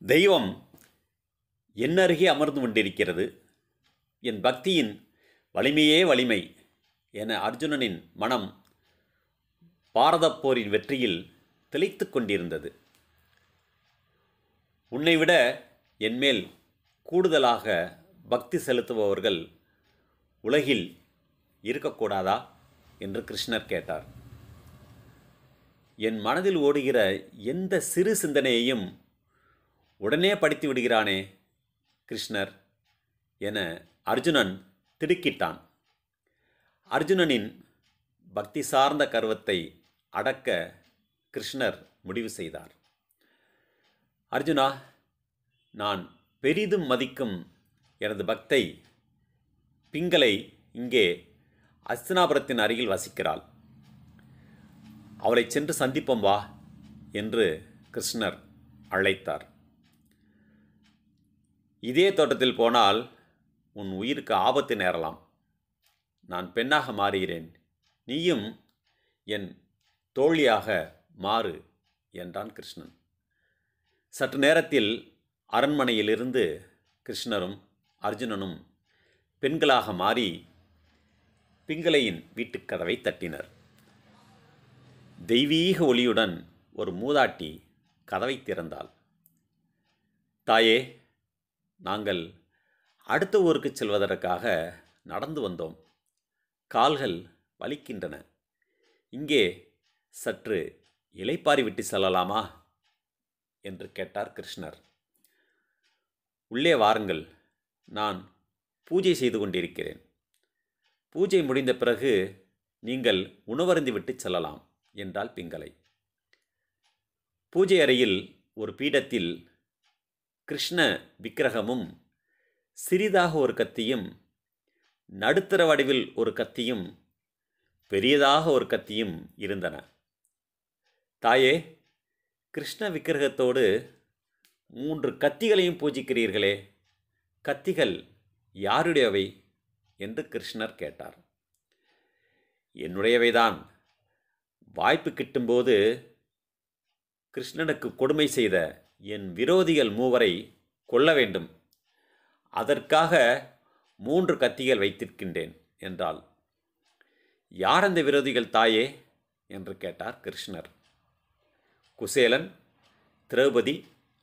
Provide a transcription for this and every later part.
தெய்வம் என் அருகே அமர்ந்து கொண்டிருக்கிறது. என் பக்தியின் வலிமையே வலிமை என அர்ஜுனனின் மனம் பாரதப் போரின் வெற்றியில் திளைத்துக் கொண்டிருந்தது. உன்னை விட என்மேல் கூடுதலாக பக்தி செலுத்துபவர்கள் உலகில் இருக்கக்கூடாதா என்று கிருஷ்ணர் கேட்டார். என் மனதில் ஓடுகிற எந்த சிறு சிந்தனையையும் உடனே படித்து விடுகிறானே கிருஷ்ணர் என அர்ஜுனன் திடுக்கிட்டான். அர்ஜுனனின் பக்தி சார்ந்த கர்வத்தை அடக்க கிருஷ்ணர் முடிவு செய்தார். அர்ஜுனா, நான் பெரிதும் மதிக்கும் எனது பக்தை பிங்களை இங்கே அஸ்தினாபுரத்தின் அருகில் வசிக்கிறாள். அவளை சென்று சந்திப்போம் வா என்று கிருஷ்ணர் அழைத்தார். இதே தோட்டத்தில் போனால் உன் உயிருக்கு ஆபத்து நேரலாம். நான் பெண்ணாக மாறுகிறேன், நீயும் என் தோழியாக மாறு என்றான் கிருஷ்ணன். சற்று நேரத்தில் அரண்மனையிலிருந்து கிருஷ்ணரும் அர்ஜுனனும் பெண்களாக மாறி பிங்களையின் வீட்டுக் கதவை தட்டினர். தெய்வீக ஒளியுடன் ஒரு மூதாட்டி கதவை திறந்தாள். தாயே, நாங்கள் அடுத்த ஊருக்கு செல்வதற்காக நடந்து வந்தோம். கால்கள் வலிக்கின்றன. இங்கே சற்று இளைப்பாறி விட்டு செல்லலாமா என்று கேட்டார் கிருஷ்ணர். உள்ளே வாருங்கள், நான் பூஜை செய்து கொண்டிருக்கிறேன். பூஜை முடிந்த பிறகு நீங்கள் உணவருந்தி விட்டு செல்லலாம் என்றாள் பிங்களை. பூஜை அறையில் ஒரு பீடத்தில் கிருஷ்ண விக்கிரகமும் சிறிதாக ஒரு கத்தியும், நடுத்தர வடிவில் ஒரு கத்தியும், பெரியதாக ஒரு கத்தியும் இருந்தன. தாயே, கிருஷ்ண விக்கிரகத்தோடு 3 கத்திகளையும் பூஜிக்கிறீர்களே, கத்திகள் யாருடையவை என்று கிருஷ்ணர் கேட்டார். என்னுடையவைதான். வாய்ப்பு கிட்டும்போது கிருஷ்ணனுக்கு கொடுமை செய்த என் விரோதிகள் 3 கொல்ல வேண்டும். அதற்காக 3 கத்திகள் வைத்திருக்கின்றேன் என்றாள். யார் அந்த விரோதிகள் தாயே என்று கேட்டார் கிருஷ்ணர். குசேலன், திரௌபதி,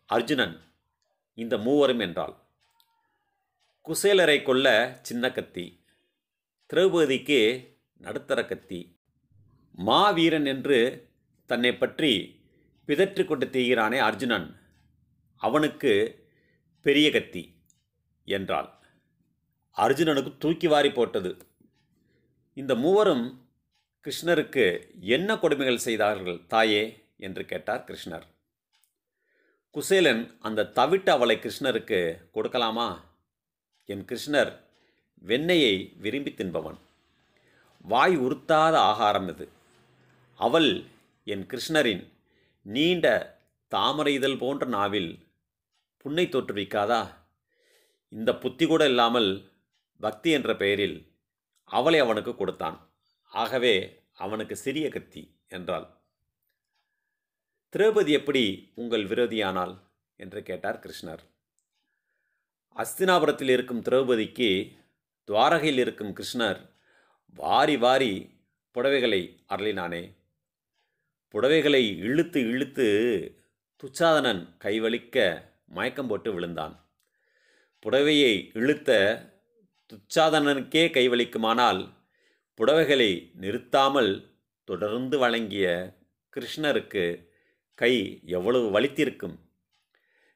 அர்ஜுனன், இந்த 3 என்றாள். குசேலரை கொல்ல சின்ன கத்தி, திரௌபதிக்கு நடுத்தர கத்தி, மாவீரன் என்று தன்னை பற்றி பிதற்றி கொண்டு திரிகிறானே அர்ஜுனன், அவனுக்கு பெரிய கத்தி என்றாள். அர்ஜுனனுக்கு தூக்கி வாரி போட்டது. இந்த 3 கிருஷ்ணருக்கு என்ன கொடுமைகள் செய்தார்கள் தாயே என்று கேட்டார் கிருஷ்ணர். குசேலன் அந்த தவிட்டு அவளை கிருஷ்ணருக்கு கொடுக்கலாமா? என் கிருஷ்ணர் வெண்ணெயை விரும்பி தின்பவன். வாய் உறுத்தாத ஆகாரம் இது. அவள் என் கிருஷ்ணரின் நீண்ட தாமரை இதழ் போன்ற நாவில் புன்னை தோற்றுவிக்காதா? இந்த புத்தி கூட இல்லாமல் பக்தி என்ற பெயரில் அவளை அவனுக்கு கொடுத்தான். ஆகவே அவனுக்கு சிறிய கத்தி என்றாள். திரௌபதி எப்படி உங்கள் விரோதியானாள் என்று கேட்டார் கிருஷ்ணர். அஸ்தினாபுரத்தில் இருக்கும் திரௌபதிக்கு துவாரகையில் இருக்கும் கிருஷ்ணர் வாரி வாரி புடவைகளை அருளினானே. புடவைகளை இழுத்து இழுத்து துச்சாதனன் கைவலிக்க மயக்கம் போட்டு விழுந்தான். புடவையை இழுத்த துச்சாதனனுக்கே கைவலிக்குமானால் புடவைகளை நிறுத்தாமல் தொடர்ந்து வழங்கிய கிருஷ்ணருக்கு கை எவ்வளவு வலித்திருக்கும்.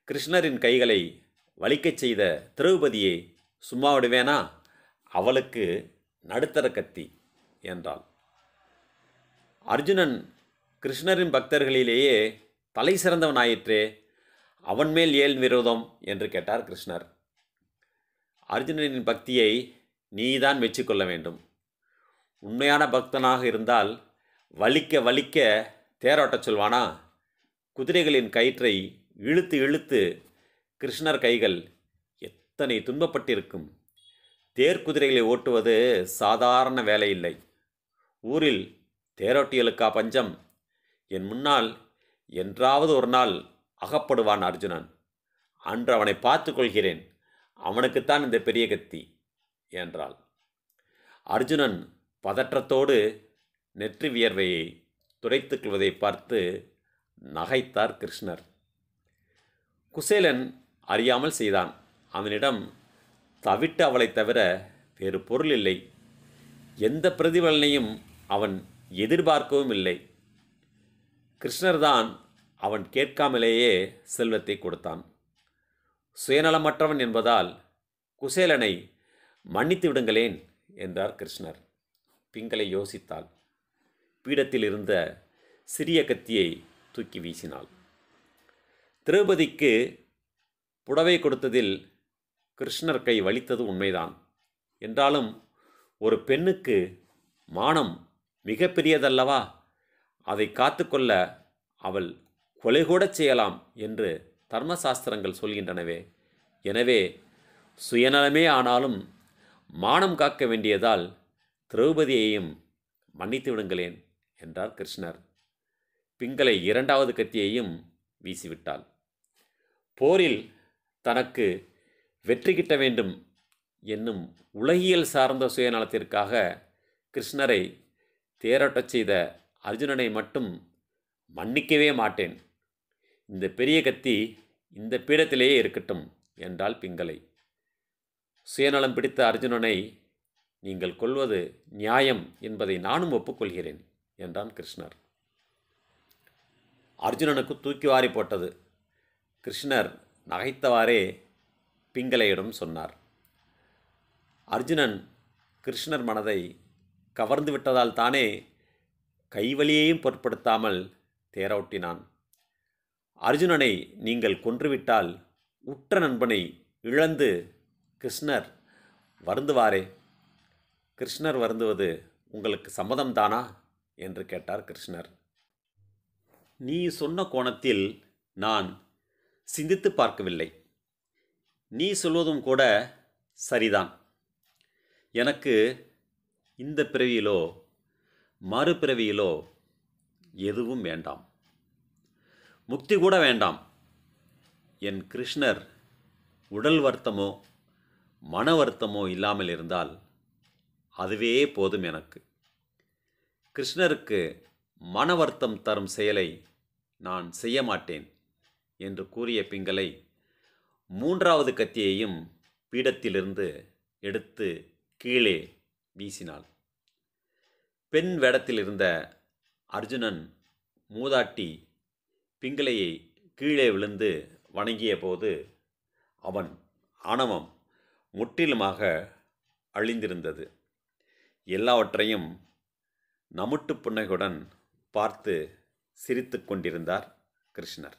கிருஷ்ணரின் கைகளை வலிக்கச் செய்த திரௌபதியை சும்மா விடுவேனா? அவளுக்கு நடுத்தர கத்தி என்றாள். அர்ஜுனன் கிருஷ்ணரின் பக்தர்களிலேயே தலை சிறந்தவனாயிற்றே, அவன் மேல் ஏன் விரோதம் என்று கேட்டார் கிருஷ்ணர். அர்ஜுனனின் பக்தியை நீதான் மெச்சிக்கொள்ள வேண்டும். உண்மையான பக்தனாக இருந்தால் வலிக்க வலிக்க தேரோட்டச் சொல்வானா? குதிரைகளின் கயிற்றை இழுத்து இழுத்து கிருஷ்ணர் கைகள் எத்தனை துன்பப்பட்டிருக்கும். தேர்க்குதிரைகளை ஓட்டுவது சாதாரண வேலை இல்லை. ஊரில் தேரோட்டிகளுக்கா பஞ்சம்? என் முன்னால் என்றாவது ஒரு நாள் அகப்படுவான் அர்ஜுனன். அன்று அவனை பார்த்து கொள்கிறேன். அவனுக்குத்தான் இந்த பெரிய கத்தி என்றாள். அர்ஜுனன் பதற்றத்தோடு நெற்றி வியர்வையை துடைத்துக் கொள்வதை பார்த்து நகைத்தார் கிருஷ்ணர். குசேலன் அறியாமல் செய்தான். அவனிடம் தவிட்டு அவளைத் தவிர வேறு பொருள் இல்லை. எந்த பிரதிபலனையும் அவன் எதிர்பார்க்கவும் இல்லை. கிருஷ்ணர்தான் அவன் கேட்காமலேயே செல்வத்தை கொடுத்தான். சுயநலமற்றவன் என்பதால் குசேலனை மன்னித்து விடுங்களேன் என்றார் கிருஷ்ணர். பிங்களை யோசித்தாள். பீடத்தில் இருந்த சிறிய கத்தியை தூக்கி வீசினாள். திரௌபதிக்கு புடவை கொடுத்ததில் கிருஷ்ணர் கை வலித்தது உண்மைதான். என்றாலும் ஒரு பெண்ணுக்கு மானம் மிக பெரியதல்லவா? அதை காத்துக்கொள்ள அவள் கொலை கூட செய்யலாம் என்று தர்மசாஸ்திரங்கள் சொல்கின்றனவே. எனவே சுயநலமே ஆனாலும் மானம் காக்க வேண்டியதால் திரௌபதியையும் மன்னித்து விடுங்களேன் என்றார் கிருஷ்ணர். பிங்களை இரண்டாவது கத்தியையும் வீசிவிட்டாள். போரில் தனக்கு வெற்றி கிட்ட வேண்டும் என்னும் உலகியல் சார்ந்த சுயநலத்திற்காக கிருஷ்ணரை தேரோட்டச் செய்த அர்ஜுனனை மட்டும் மன்னிக்கவே மாட்டேன். இந்த பெரிய கத்தி இந்த பீடத்திலேயே இருக்கட்டும் என்றாள் பிங்களை. சுயநலம் பிடித்த அர்ஜுனனை நீங்கள் கொல்வது நியாயம் என்பதை நானும் ஒப்புக்கொள்கிறேன் என்றான் கிருஷ்ணர். அர்ஜுனனுக்கு தூக்கி வாரி போட்டது. கிருஷ்ணர் நகைத்தவாறே பிங்களையிடம் சொன்னார். அர்ஜுனன் கிருஷ்ணர் மனதை கவர்ந்து விட்டதால் தானே கைவலியையும் பொருட்படுத்தாமல் தேரோட்டினான். அர்ஜுனனை நீங்கள் கொன்றுவிட்டால் உற்ற நண்பனை இழந்து கிருஷ்ணர் வருந்துவாரே. கிருஷ்ணர் வருந்துவது உங்களுக்கு சம்மதம்தானா என்று கேட்டார் கிருஷ்ணர். நீ சொன்ன கோணத்தில் நான் சிந்தித்து பார்க்கவில்லை. நீ சொல்வதும் கூட சரிதான். எனக்கு இந்த பிறவியிலோ மறுபிறவியிலோ எதுவும் வேண்டாம். முக்தி கூட வேண்டாம். என் கிருஷ்ணர் உடல் வருத்தமோ மன வருத்தமோ இல்லாமல் இருந்தால் அதுவே போதும் எனக்கு. கிருஷ்ணருக்கு மன வருத்தம் தரும் செயலை நான் செய்ய மாட்டேன் என்று கூறிய பிங்களை மூன்றாவது கத்தியையும் பீடத்திலிருந்து எடுத்து கீழே வீசினாள். பெண் வேடத்தில் இருந்த அர்ஜுனன் மூதாட்டி பிங்களையை கீழே விழுந்து வணங்கிய போது அவன் ஆணவம் முற்றிலுமாக அழிந்திருந்தது. எல்லாவற்றையும் நமுட்டு புன்னகையுடன் பார்த்து சிரித்து கொண்டிருந்தார் கிருஷ்ணர்.